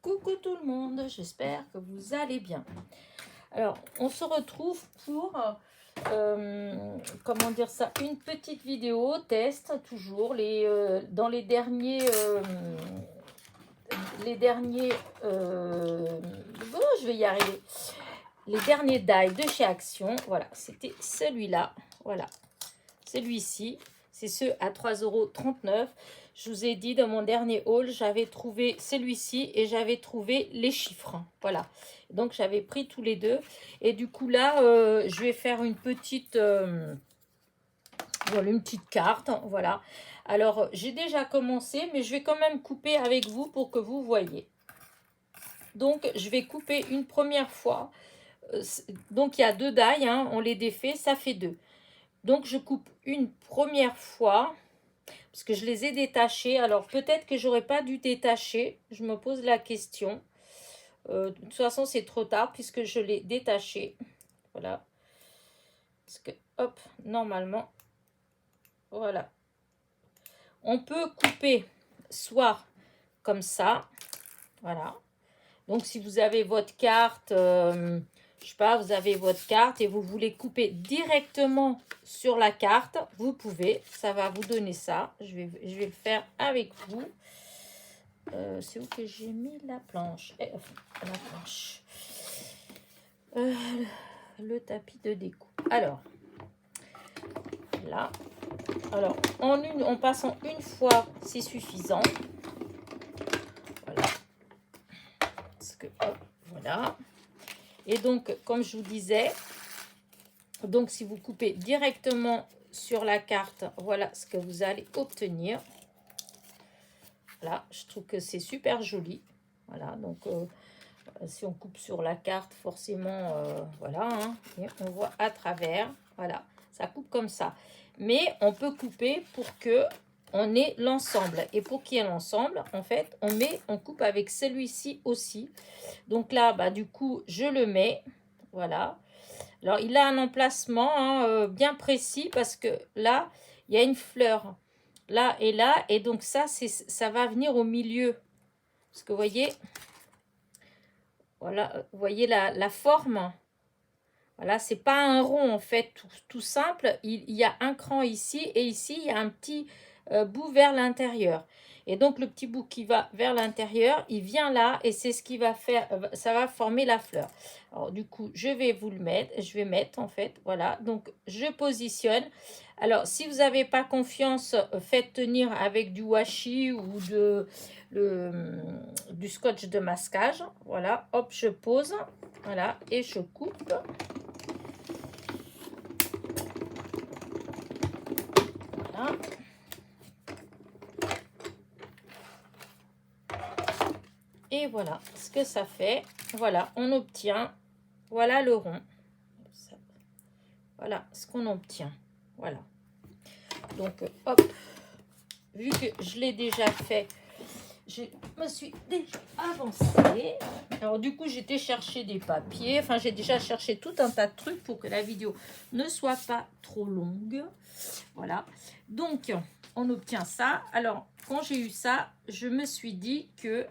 Coucou tout le monde, j'espère que vous allez bien. Alors, on se retrouve pour, comment dire ça, une petite vidéo test, toujours, dans je vais y arriver, les derniers die de chez Action. Voilà, c'était celui-là, voilà, celui-ci, c'est ceux à 3,39 €. Je vous ai dit dans mon dernier haul, j'avais trouvé celui-ci et j'avais trouvé les chiffres. Voilà. Donc, j'avais pris tous les deux. Et du coup, là, je vais faire une petite carte. Voilà. Alors, j'ai déjà commencé, mais je vais quand même couper avec vous pour que vous voyez. Donc, je vais couper une première fois. Donc, il y a deux die, hein, on les défait, ça fait deux. Donc, je coupe une première fois. Parce que je les ai détachés. Alors, peut-être que j'aurais pas dû détacher. Je me pose la question. De toute façon, c'est trop tard puisque je l'ai détaché. Voilà. Parce que, hop, normalement, voilà. On peut couper soit comme ça. Voilà. Donc, si vous avez votre carte, je sais pas, vous avez votre carte et vous voulez couper directement sur la carte, vous pouvez. Ça va vous donner ça. Je vais le faire avec vous. C'est où que j'ai mis la planche? La planche. Le tapis de découpe. Alors, là. Alors, en passant une fois, c'est suffisant. Voilà. Parce que, hop, voilà. Et donc, comme je vous disais, donc si vous coupez directement sur la carte, voilà ce que vous allez obtenir. Voilà, je trouve que c'est super joli. Voilà, donc si on coupe sur la carte, forcément, voilà, hein, et on voit à travers. Voilà, ça coupe comme ça. Mais on peut couper pour que on ait l'ensemble. Et pour qu'il y ait l'ensemble, en fait, on coupe avec celui-ci aussi. Donc là, bah, du coup, je le mets. Voilà. Alors, il a un emplacement hein, bien précis parce que là, il y a une fleur. Là et là. Et donc ça va venir au milieu. Parce que vous voyez, voilà, vous voyez la forme. Voilà, c'est pas un rond en fait, tout simple. Il y a un cran ici et ici, il y a un petit bout vers l'intérieur. Et donc, le petit bout qui va vers l'intérieur, il vient là et c'est ce qui va faire, ça va former la fleur. Alors, du coup, je vais vous le mettre, je vais mettre en fait, voilà. Donc, je positionne. Alors, si vous n'avez pas confiance, faites tenir avec du washi ou du scotch de masquage. Voilà, hop, je pose, voilà, et je coupe. Voilà. Et voilà ce que ça fait. Voilà, on obtient, voilà le rond. Voilà ce qu'on obtient. Voilà. Donc, hop, vu que je l'ai déjà fait, je me suis déjà avancée. Alors, du coup, j'étais chercher des papiers. Enfin, j'ai déjà cherché tout un tas de trucs pour que la vidéo ne soit pas trop longue. Voilà. Donc, on obtient ça. Alors, quand j'ai eu ça, je me suis dit que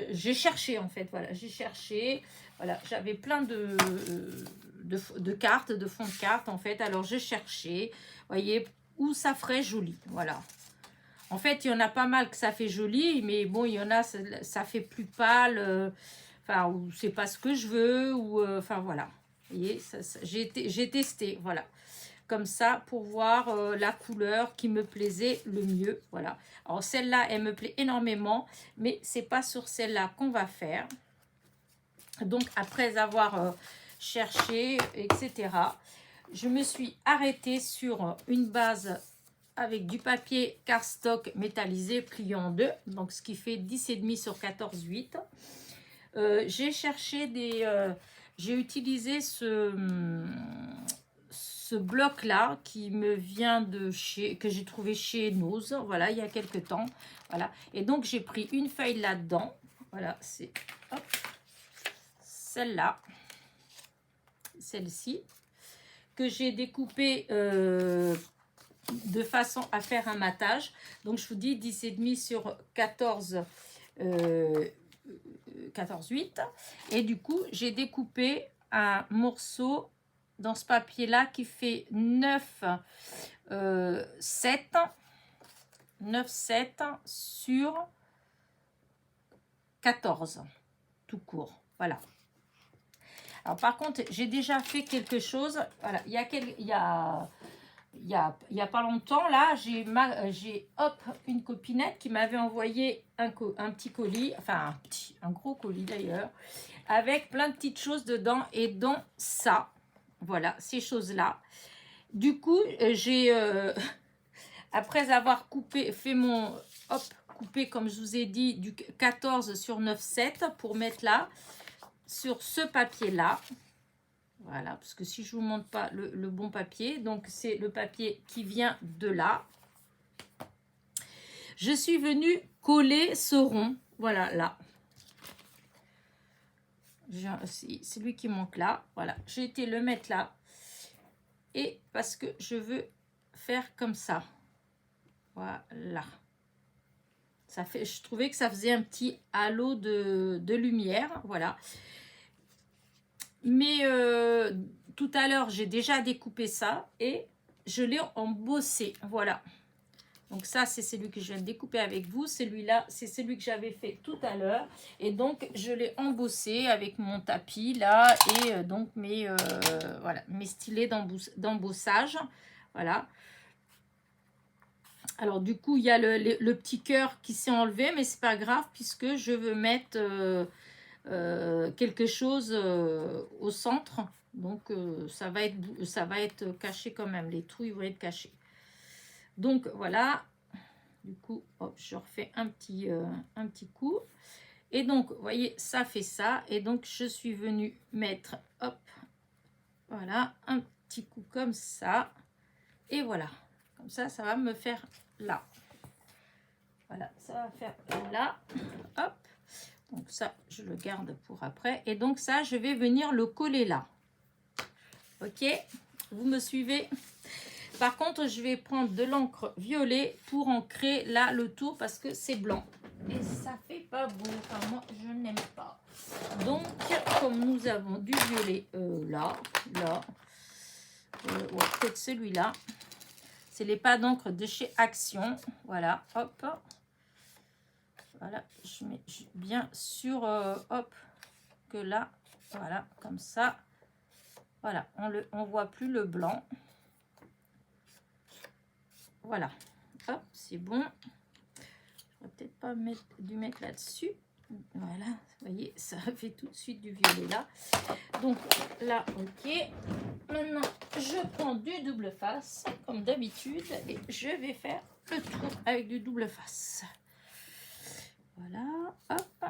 j'ai cherché en fait. Voilà, j'ai cherché. Voilà, j'avais plein de cartes, de fonds de cartes en fait. Alors, je cherchais, voyez, où ça ferait joli. Voilà. En fait, il y en a pas mal que ça fait joli, mais bon, il y en a, ça fait plus pâle. Enfin, ou c'est pas ce que je veux, ou enfin voilà. Vous voyez, j'ai testé, voilà. Comme ça, pour voir la couleur qui me plaisait le mieux, voilà. Alors, celle-là, elle me plaît énormément, mais c'est pas sur celle-là qu'on va faire. Donc, après avoir cherché, etc., je me suis arrêtée sur une base avec du papier cardstock métallisé plié en deux, donc ce qui fait 10,5 sur 14,8. J'ai cherché j'ai utilisé ce bloc là qui me vient que j'ai trouvé chez Nose, voilà, il y a quelques temps, voilà. Et donc j'ai pris une feuille là-dedans, voilà, c'est celle-là, celle-ci, que j'ai découpée de façon à faire un matage. Donc je vous dis 10,5 sur 14 14,8. Et du coup, j'ai découpé un morceau dans ce papier-là qui fait 9,7 sur 14, tout court. Voilà. Alors, par contre, j'ai déjà fait quelque chose. Voilà, il y a pas longtemps, là, j'ai une copinette qui m'avait envoyé un petit colis, enfin un gros colis d'ailleurs, avec plein de petites choses dedans et dont ça, voilà, ces choses-là. Du coup, j'ai, après avoir fait mon, coupé comme je vous ai dit, du 14 sur 9,7 pour mettre là, sur ce papier-là. Voilà, parce que si je ne vous montre pas le bon papier, donc c'est le papier qui vient de là. Je suis venue coller ce rond, voilà, là. C'est lui qui manque là, voilà. J'ai été le mettre là. Et parce que je veux faire comme ça. Voilà. Ça fait, je trouvais que ça faisait un petit halo de lumière, voilà. Mais tout à l'heure, j'ai déjà découpé ça et je l'ai embossé. Voilà. Donc ça, c'est celui que je viens de découper avec vous. Celui-là, c'est celui que j'avais fait tout à l'heure. Et donc, je l'ai embossé avec mon tapis là et donc voilà, mes stylets d'embossage. Voilà. Alors, du coup, il y a le petit cœur qui s'est enlevé, mais c'est pas grave puisque je veux mettre... quelque chose au centre, donc ça va être caché quand même, les trous ils vont être cachés. Donc voilà, du coup hop, je refais un petit coup et donc vous voyez ça fait ça et donc je suis venue mettre hop, voilà, un petit coup comme ça et voilà, comme ça va me faire là, voilà, ça va faire là, hop. Donc ça, je le garde pour après. Et donc ça, je vais venir le coller là. Ok, vous me suivez? Par contre, je vais prendre de l'encre violet pour ancrer là le tour parce que c'est blanc. Et ça fait pas beau. Enfin, moi, je n'aime pas. Donc, comme nous avons du violet là, peut-être celui-là. C'est les pas d'encre de chez Action. Voilà, hop. Voilà, je mets bien sur, hop, que là, voilà, comme ça. Voilà, on voit plus le blanc. Voilà, hop, c'est bon. Je vais peut-être pas dû mettre là-dessus. Voilà, vous voyez, ça fait tout de suite du violet là. Donc là, ok. Maintenant, je prends du double face, comme d'habitude, et je vais faire le tour avec du double face. Voilà, hop.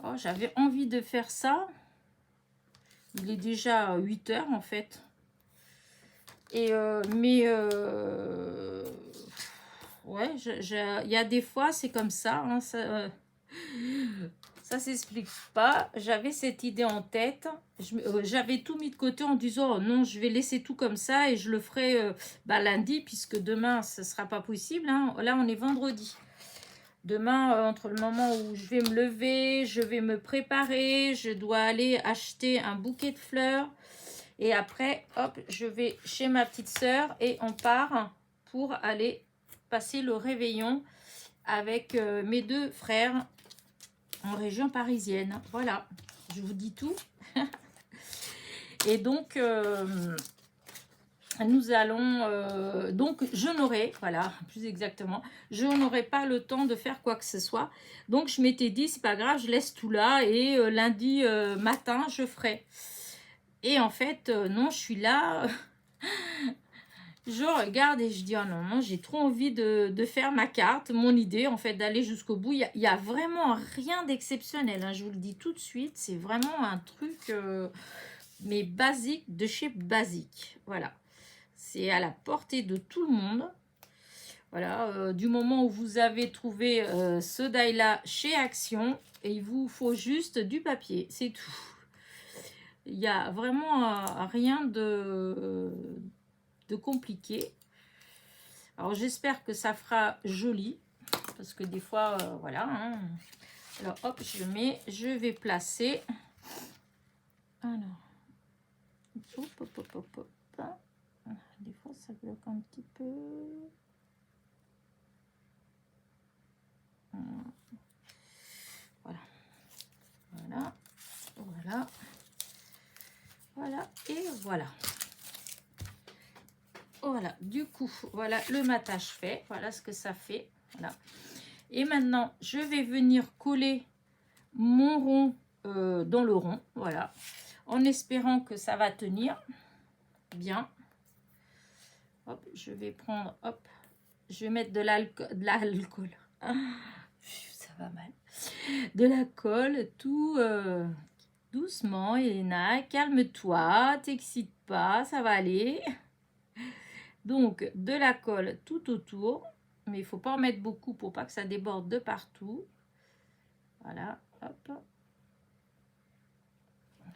Oh, j'avais envie de faire ça. Il est déjà 8 heures en fait. Et ouais, il y a des fois c'est comme ça. Hein, ça s'explique pas. J'avais cette idée en tête. J'avais tout mis de côté en disant oh non, je vais laisser tout comme ça et je le ferai lundi puisque demain ce sera pas possible. Hein. Là on est vendredi. Demain, entre le moment où je vais me lever, je vais me préparer, je dois aller acheter un bouquet de fleurs. Et après, hop, je vais chez ma petite sœur et on part pour aller passer le réveillon avec mes deux frères en région parisienne. Voilà, je vous dis tout. Et donc... nous allons, donc je n'aurai, voilà, plus exactement, je n'aurai pas le temps de faire quoi que ce soit. Donc je m'étais dit, c'est pas grave, je laisse tout là et lundi matin, je ferai. Et en fait, non, je suis là, je regarde et je dis, oh non, non, j'ai trop envie de faire ma carte, mon idée, en fait, d'aller jusqu'au bout. Il y a vraiment rien d'exceptionnel, hein, je vous le dis tout de suite, c'est vraiment un truc, mais basique, de chez basique, voilà. C'est à la portée de tout le monde. Voilà, du moment où vous avez trouvé ce die-là chez Action, et il vous faut juste du papier, c'est tout. Il n'y a vraiment rien de compliqué. Alors, j'espère que ça fera joli. Parce que des fois, voilà. Hein. Alors, hop, je vais placer. Alors, hop, hop, hop, hop, hop. Des fois, ça bloque un petit peu. Voilà. Voilà. Voilà. Voilà. Et voilà. Voilà. Du coup, voilà le matage fait. Voilà ce que ça fait. Voilà. Et maintenant, je vais venir coller mon rond dans le rond. Voilà. En espérant que ça va tenir bien. Hop, je vais prendre, hop, je vais mettre de l'alcool. Ça va mal. De la colle, tout doucement, Elena. Calme-toi, t'excite pas, ça va aller. Donc, de la colle tout autour. Mais il ne faut pas en mettre beaucoup pour pas que ça déborde de partout. Voilà, hop.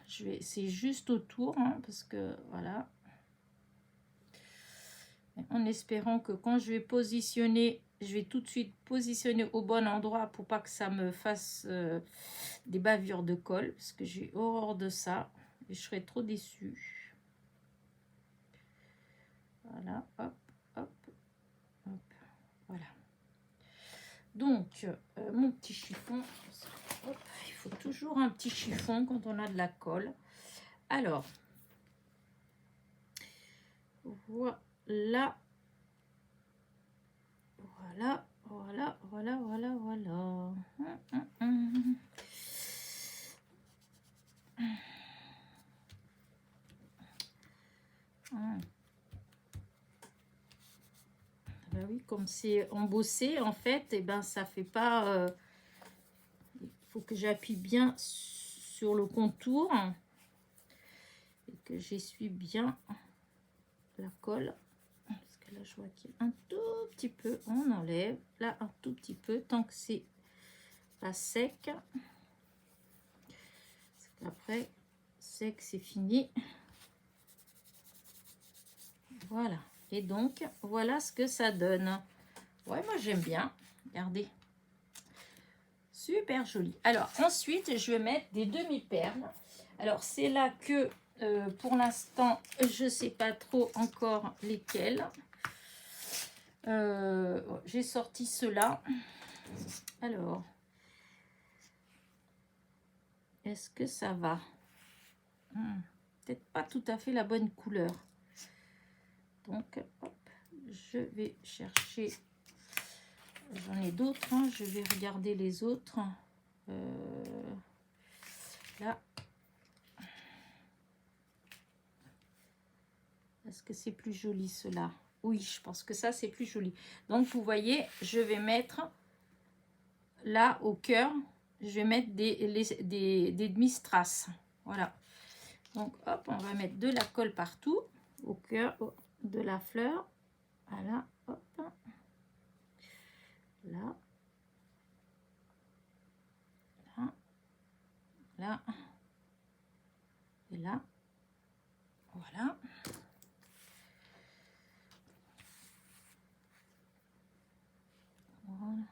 C'est juste autour, hein, parce que, voilà. En espérant que quand je vais positionner, je vais tout de suite positionner au bon endroit pour pas que ça me fasse des bavures de colle, parce que j'ai horreur de ça et je serais trop déçue. Voilà, hop, hop, hop, voilà. Donc, mon petit chiffon, hop, il faut toujours un petit chiffon quand on a de la colle. Alors, voilà. Voilà, voilà, voilà, voilà, voilà. Ben oui, comme c'est embossé, en fait, et ben ça fait pas... il faut que j'appuie bien sur le contour et que j'essuie bien la colle. Parce que là, je vois qu'il y a un tout petit peu, on enlève. Là, un tout petit peu, tant que c'est pas sec. Après, sec, c'est fini. Voilà. Et donc, voilà ce que ça donne. Ouais, moi, j'aime bien. Regardez. Super joli. Alors, ensuite, je vais mettre des demi-perles. Alors, c'est là que, pour l'instant, je ne sais pas trop encore lesquelles. J'ai sorti ceux-là. Alors, est-ce que ça va? Peut-être pas tout à fait la bonne couleur. Donc, hop, je vais chercher. J'en ai d'autres. Hein. Je vais regarder les autres. Là. Est-ce que c'est plus joli cela? Oui, je pense que ça, c'est plus joli. Donc, vous voyez, je vais mettre là, au cœur, je vais mettre des demi-strass. Voilà. Donc, hop, on va mettre de la colle partout, au cœur de la fleur. Voilà, hop. Là. Là. Là. Et là. Voilà. Voilà.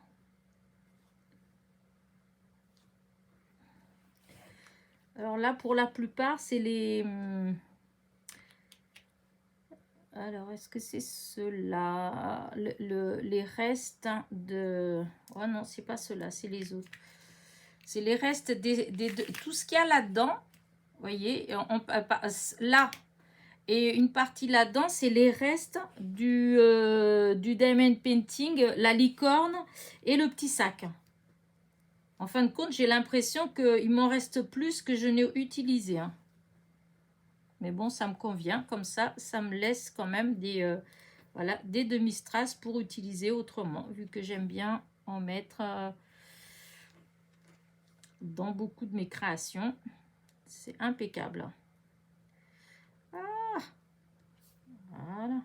Alors là, pour la plupart, c'est les... Alors, est-ce que c'est ceux-là? Les restes de... Oh non, c'est pas ceux-là, c'est les autres. C'est les restes de tout ce qu'il y a là-dedans. Vous voyez, là et une partie là-dedans, c'est les restes du diamond painting, la licorne et le petit sac. En fin de compte, j'ai l'impression qu'il m'en reste plus que je n'ai utilisé. Hein. Mais bon, ça me convient. Comme ça me laisse quand même des, voilà, des demi-strass pour utiliser autrement, vu que j'aime bien en mettre dans beaucoup de mes créations. C'est impeccable. Ah, voilà.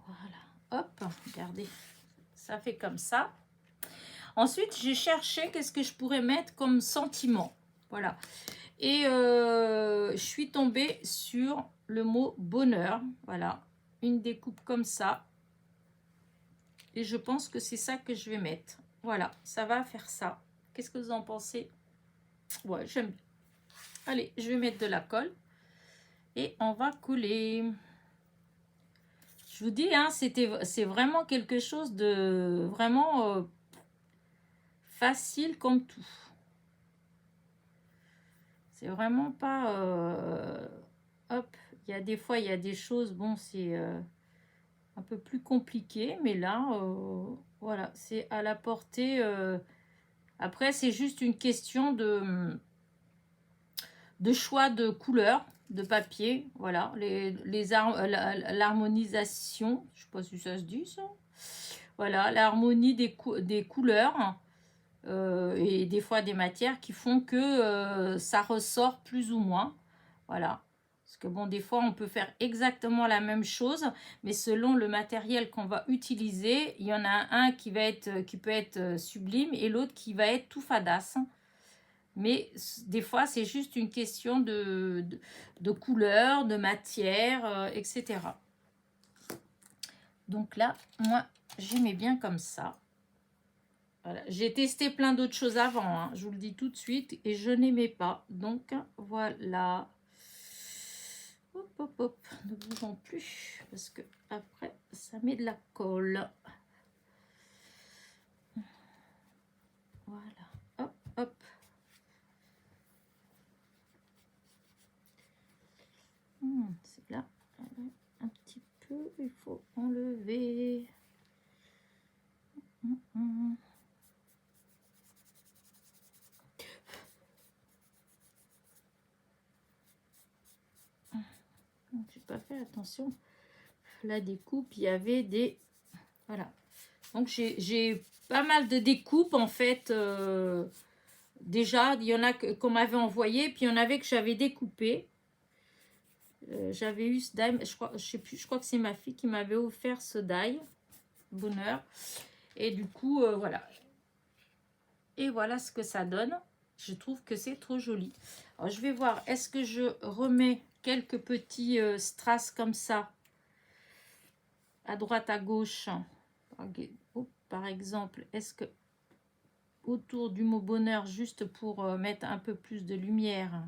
Voilà. Hop, regardez. Ça fait comme ça. Ensuite, j'ai cherché qu'est-ce que je pourrais mettre comme sentiment. Voilà. Et je suis tombée sur le mot bonheur. Voilà, une découpe comme ça. Et je pense que c'est ça que je vais mettre. Voilà, ça va faire ça. Qu'est-ce que vous en pensez? Ouais, j'aime bien. Allez, je vais mettre de la colle. Et on va coller. Je vous dis, hein, c'est vraiment quelque chose de vraiment facile comme tout. C'est vraiment pas... hop, il y a des fois, il y a des choses, bon, c'est un peu plus compliqué. Mais là, voilà, c'est à la portée... après, c'est juste une question de choix de couleurs, de papier. Voilà, l'harmonisation, je sais pas si ça se dit, ça. Voilà, l'harmonie des couleurs. Et des fois des matières qui font que ça ressort plus ou moins. Voilà. Parce que bon, des fois, on peut faire exactement la même chose, mais selon le matériel qu'on va utiliser, il y en a un qui peut être sublime et l'autre qui va être tout fadasse. Mais des fois, c'est juste une question de couleur, de matière, etc. Donc là, moi, j'aimais bien comme ça. Voilà. J'ai testé plein d'autres choses avant, hein, je vous le dis tout de suite, et je n'aimais pas. Donc, voilà. Hop, hop, hop. Ne bougeons plus, parce que après, ça met de la colle. Voilà. Hop, hop. C'est là. Un petit peu, il faut enlever. J'ai pas fait attention. La découpe, il y avait des... Voilà. Donc, j'ai pas mal de découpes, en fait. Déjà, il y en a qu'on m'avait envoyé, puis il y en avait que j'avais découpé. J'avais eu ce die, je sais plus, je crois que c'est ma fille qui m'avait offert ce die. Bonheur. Et du coup, voilà. Et voilà ce que ça donne. Je trouve que c'est trop joli. Alors, je vais voir, est-ce que je remets quelques petits strass comme ça à droite, à gauche. Par exemple, est-ce que autour du mot bonheur, juste pour mettre un peu plus de lumière.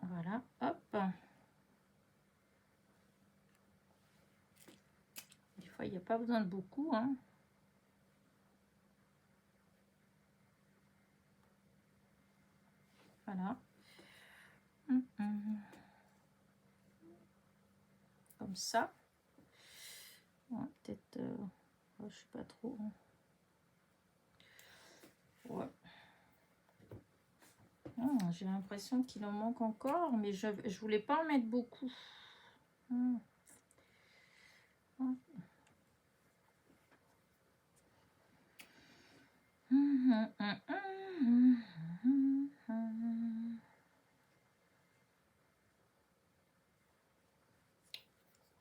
Voilà, hop. Des fois, il n'y a pas besoin de beaucoup, hein. Voilà. Comme ça. Ouais, peut-être... je sais pas trop. Ouais. J'ai l'impression qu'il en manque encore, mais je voulais pas en mettre beaucoup.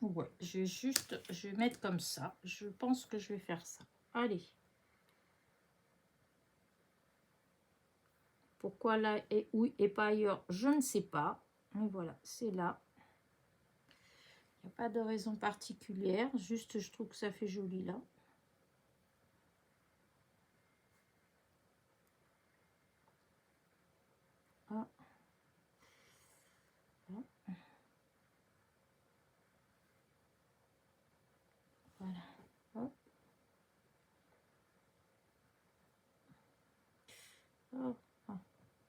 Ouais, je vais mettre comme ça. Je pense que je vais faire ça. Allez. Pourquoi là et oui et pas ailleurs, je ne sais pas. Mais voilà, c'est là. Il n'y a pas de raison particulière. Juste, je trouve que ça fait joli là. Ah. Ah. Voilà. Hop. Oh. Ah.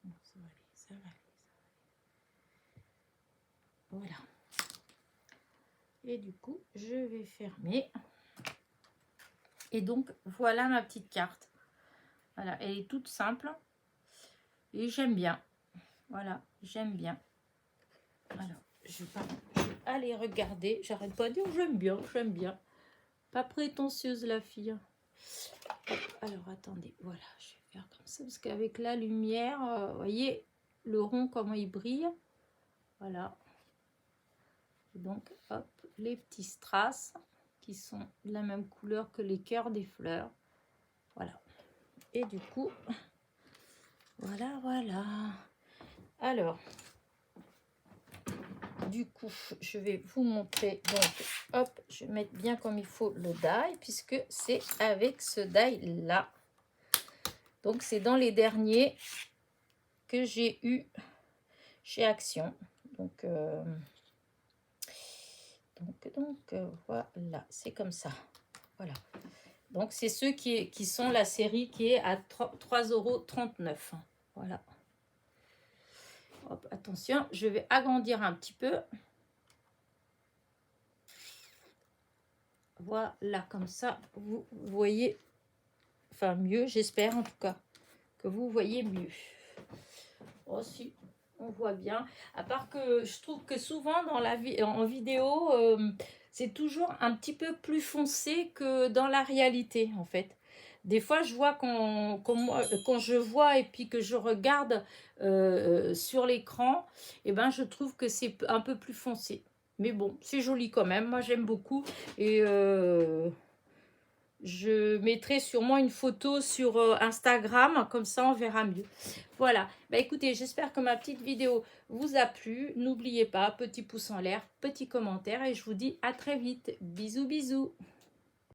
Non, ça va aller, ça va aller, ça va aller. Voilà. Et du coup, je vais fermer. Et donc, voilà ma petite carte. Voilà, elle est toute simple. Et j'aime bien. Voilà, j'aime bien. Alors, je vais aller regarder. J'arrête pas de dire j'aime bien, j'aime bien. Pas prétentieuse la fille. Alors, attendez. Voilà, je vais faire comme ça. Parce qu'avec la lumière, vous voyez le rond, comment il brille. Voilà. Et donc, hop, les petits strass qui sont de la même couleur que les cœurs des fleurs. Voilà. Et du coup, Voilà, voilà. Alors, du coup, je vais vous montrer. Donc, hop, je vais mettre bien comme il faut le die, puisque c'est avec ce die-là. Donc, c'est dans les derniers que j'ai eu chez Action. Donc voilà, c'est comme ça. Voilà. Donc, c'est ceux qui sont la série qui est à 3,39 €. Voilà. Hop, attention, je vais agrandir un petit peu. Voilà, comme ça, vous voyez, enfin mieux, j'espère en tout cas, que vous voyez mieux. Oh si, on voit bien. À part que je trouve que souvent dans en vidéo, c'est toujours un petit peu plus foncé que dans la réalité en fait. Des fois, je vois quand je vois et puis que je regarde sur l'écran, et ben, je trouve que c'est un peu plus foncé. Mais bon, c'est joli quand même. Moi, j'aime beaucoup. Et je mettrai sûrement une photo sur Instagram. Comme ça, on verra mieux. Voilà. Bah, écoutez, j'espère que ma petite vidéo vous a plu. N'oubliez pas, petit pouce en l'air, petit commentaire. Et je vous dis à très vite. Bisous, bisous.